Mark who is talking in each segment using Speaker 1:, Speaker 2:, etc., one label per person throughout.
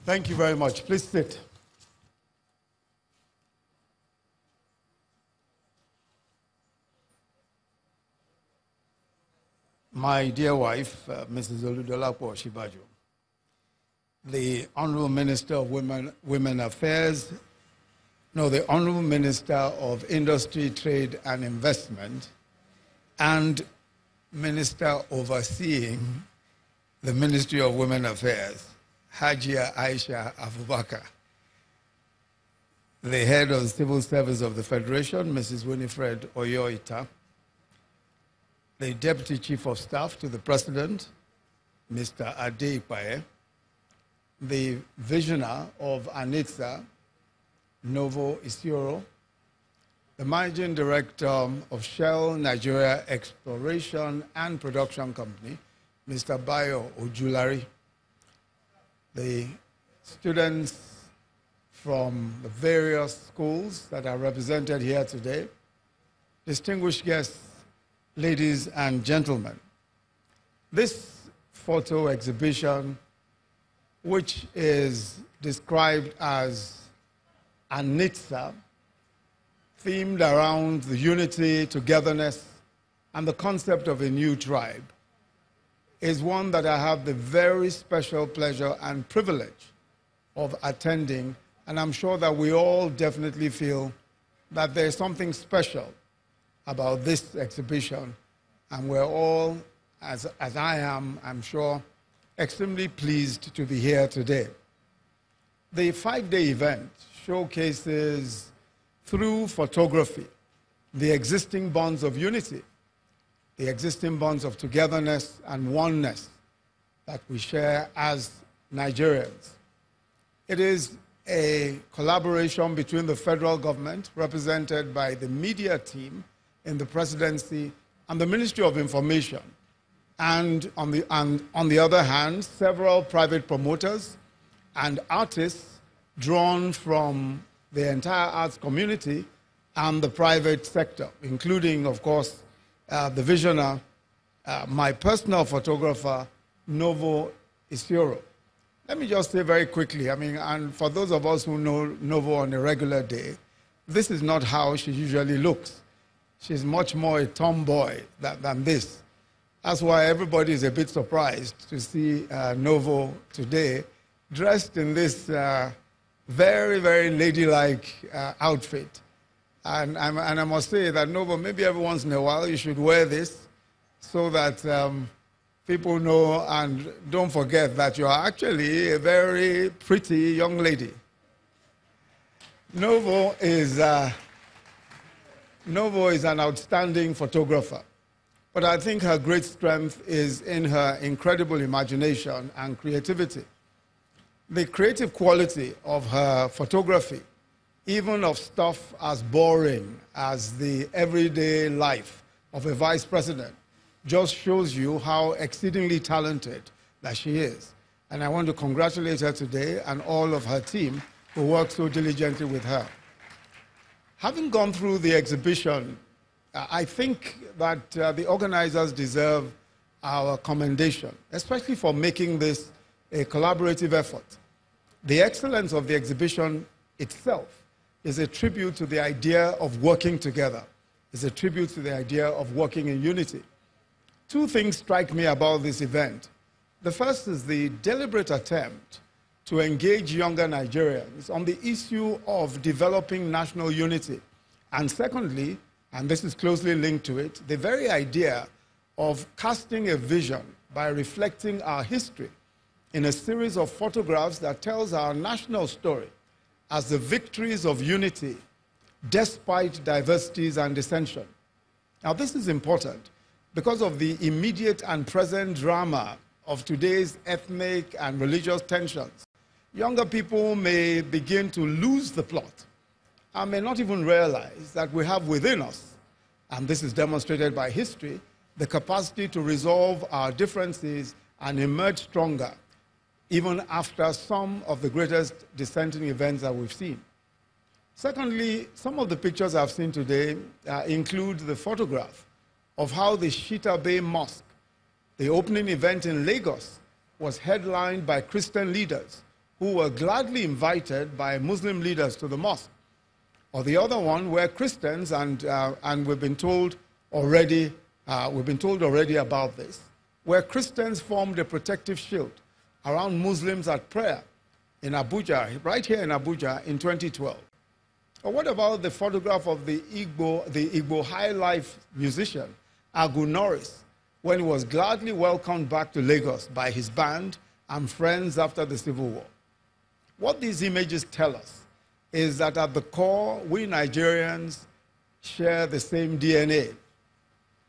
Speaker 1: Thank you very much. Please sit. My dear wife, Mrs. Oludolapo Shibajo, the Honorable Minister of Women Affairs, the Honorable Minister of Industry, Trade and Investment, and Minister overseeing the Ministry of Women Affairs, Hajia Aisha Abubakar, the head of the Civil Service of the Federation, Mrs. Winifred Oyoita, the Deputy Chief of Staff to the President, Mr. Adeipaye, the Visioner of ANITSA, Novo Isioro, the Managing Director of Shell Nigeria Exploration and Production Company, Mr. Bayo Ojulari, the students from the various schools that are represented here today, distinguished guests, ladies and gentlemen. This photo exhibition, which is described as ANITSA, themed around the unity, togetherness, and the concept of a new tribe, is one that I have the very special pleasure and privilege of attending, and I'm sure that we all definitely feel that there's something special about this exhibition, and we're all, as I am, I'm sure, extremely pleased to be here today. The 5-day event showcases, through photography, the existing bonds of unity, the existing bonds of togetherness and oneness that we share as Nigerians. It is a collaboration between the federal government, represented by the media team in the presidency, and the Ministry of Information, and on the other hand, several private promoters and artists drawn from the entire arts community and the private sector, including, of course, the visioner, my personal photographer, Novo Isioro. Let me just say very quickly, and for those of us who know Novo on a regular day, this is not how she usually looks. She's much more a tomboy than this. That's why everybody is a bit surprised to see Novo today dressed in this very, very ladylike outfit. And I must say that, Novo, maybe every once in a while you should wear this so that people know, and don't forget that you're actually a very pretty young lady. Novo is an outstanding photographer, but I think her great strength is in her incredible imagination and creativity. The creative quality of her photography, even of stuff as boring as the everyday life of a vice president, just shows you how exceedingly talented that she is. And I want to congratulate her today and all of her team who worked so diligently with her. Having gone through the exhibition, I think that the organizers deserve our commendation, especially for making this a collaborative effort. The excellence of the exhibition itself is a tribute to the idea of working together. It's a tribute to the idea of working in unity. Two things strike me about this event. The first is the deliberate attempt to engage younger Nigerians on the issue of developing national unity. And secondly, and this is closely linked to it, the very idea of casting a vision by reflecting our history in a series of photographs that tells our national story as the victories of unity despite diversities and dissension. Now, this is important because of the immediate and present drama of today's ethnic and religious tensions. Younger people may begin to lose the plot and may not even realize that we have within us, and this is demonstrated by history, the capacity to resolve our differences and emerge stronger, even after some of the greatest dissenting events that we've seen. Secondly, some of the pictures I've seen today include the photograph of how the Shita Bay Mosque, the opening event in Lagos, was headlined by Christian leaders who were gladly invited by Muslim leaders to the mosque. Or the other one were Christians, and we've been told already about this, where Christians formed a protective shield around Muslims at prayer in Abuja, right here in Abuja in 2012. Or what about the photograph of the Igbo high life musician, Agu Norris, when he was gladly welcomed back to Lagos by his band and friends after the Civil War? What these images tell us is that at the core, we Nigerians share the same DNA.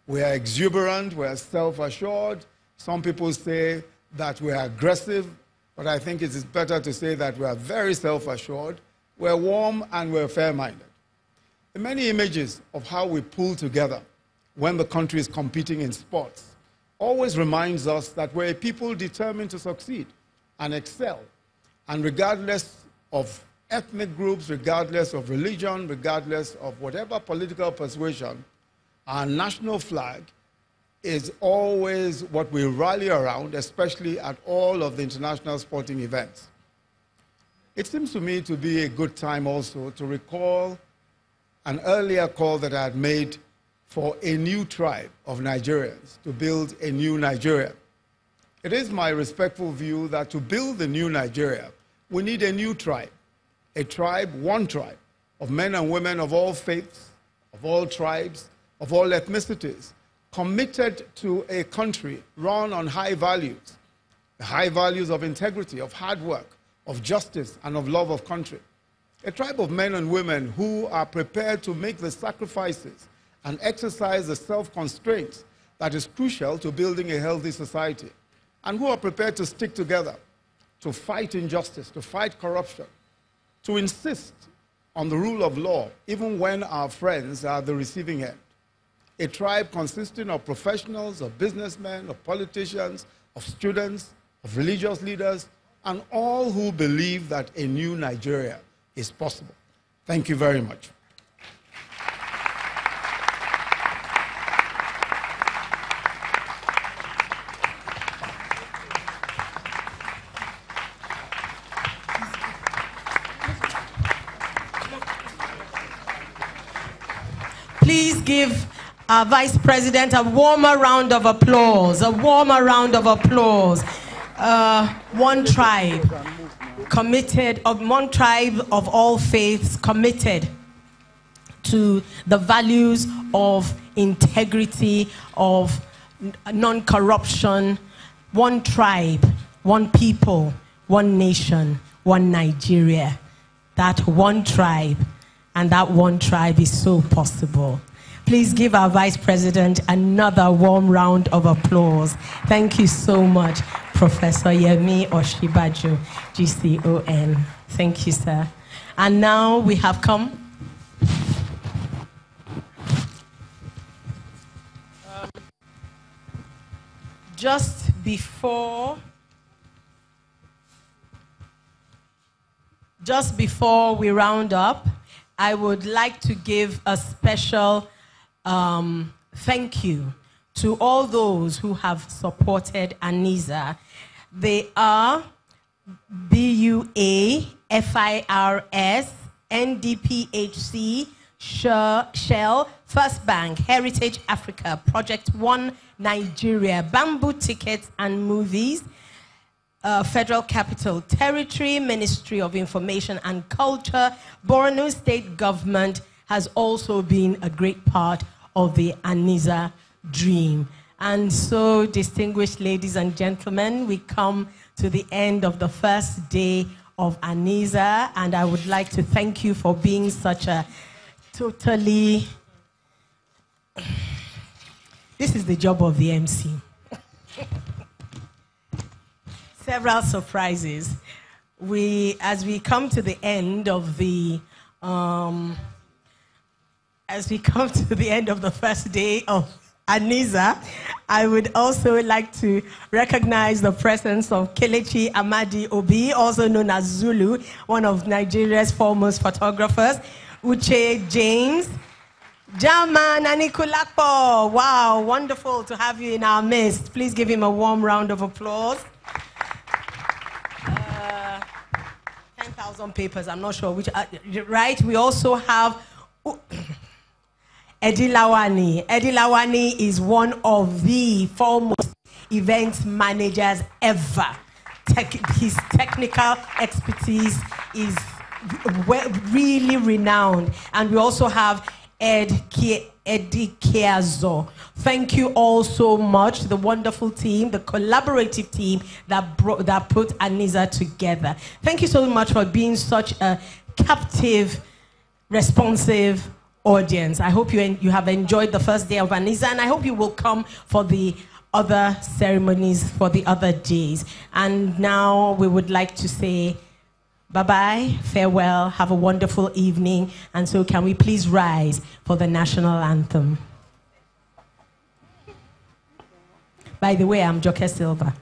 Speaker 1: We are exuberant, we are self-assured. Some people say that we are aggressive, but I think it is better to say that we are very self-assured, we're warm, and we're fair-minded. The many images of how we pull together when the country is competing in sports always reminds us that we're a people determined to succeed and excel, and regardless of ethnic groups, regardless of religion, regardless of whatever political persuasion, our national flag is always what we rally around, especially at all of the international sporting events. It seems to me to be a good time also to recall an earlier call that I had made for a new tribe of Nigerians to build a new Nigeria. It is my respectful view that to build the new Nigeria, we need a new tribe. A tribe, one tribe, of men and women of all faiths, of all tribes, of all ethnicities, committed to a country run on high values, the high values of integrity, of hard work, of justice, and of love of country. A tribe of men and women who are prepared to make the sacrifices and exercise the self-constraint that is crucial to building a healthy society, and who are prepared to stick together, to fight injustice, to fight corruption, to insist on the rule of law, even when our friends are the receiving end. A tribe consisting of professionals, of businessmen, of politicians, of students, of religious leaders, and all who believe that a new Nigeria is possible. Thank you very much.
Speaker 2: Please give our Vice President a warmer round of applause, a warmer round of applause. One tribe committed, one tribe of all faiths committed to the values of integrity, of non-corruption. One tribe, one people, one nation, one Nigeria. That one tribe. And that one tribe is so possible. Please give our Vice President another warm round of applause. Thank you so much, Professor Yemi Oshibaju, GCON. Thank you, sir. And now we have come. Just before we round up, I would like to give a special thank you to all those who have supported ANISA. They are BUA, FIRS, NDPHC, Shell, First Bank, Heritage Africa, Project One Nigeria, Bamboo Tickets and Movies, Federal Capital Territory, Ministry of Information and Culture, Borno State Government has also been a great part of the ANISA dream. And so, distinguished ladies and gentlemen, we come to the end of the first day of ANISA, and I would like to thank you for being such a totally... This is the job of the MC. Several surprises. As we come to the end of the first day of ANISA, I would also like to recognize the presence of Kelechi Amadi Obi, also known as Zulu, one of Nigeria's foremost photographers, Uche James, Jama Nanikulakpo. Wow, wonderful to have you in our midst. Please give him a warm round of applause. 1,000 papers. I'm not sure which. Right? We also have Eddie Lawani. Eddie Lawani is one of the foremost event managers ever. His technical expertise is really renowned. And we also have Eddie Keazo. Thank you all so much, the wonderful team, the collaborative team that put Aniza together. Thank you so much for being such a captive, responsive audience. I hope you have enjoyed the first day of Aniza, and I hope you will come for the other ceremonies for the other days. And now we would like to say bye-bye, farewell, have a wonderful evening, and so can we please rise for the national anthem. By the way, I'm Joke Silva.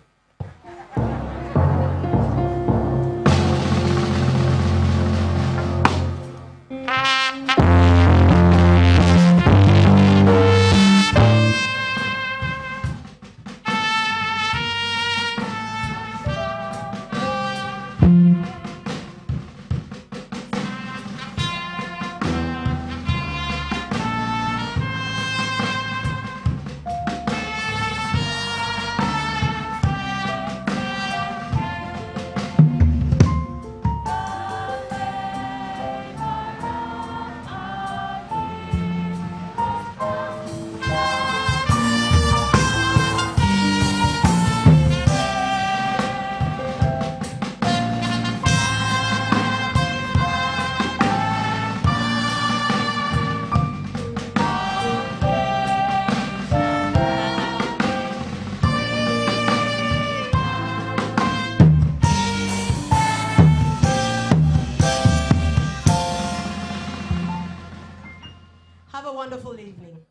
Speaker 2: Have a wonderful evening.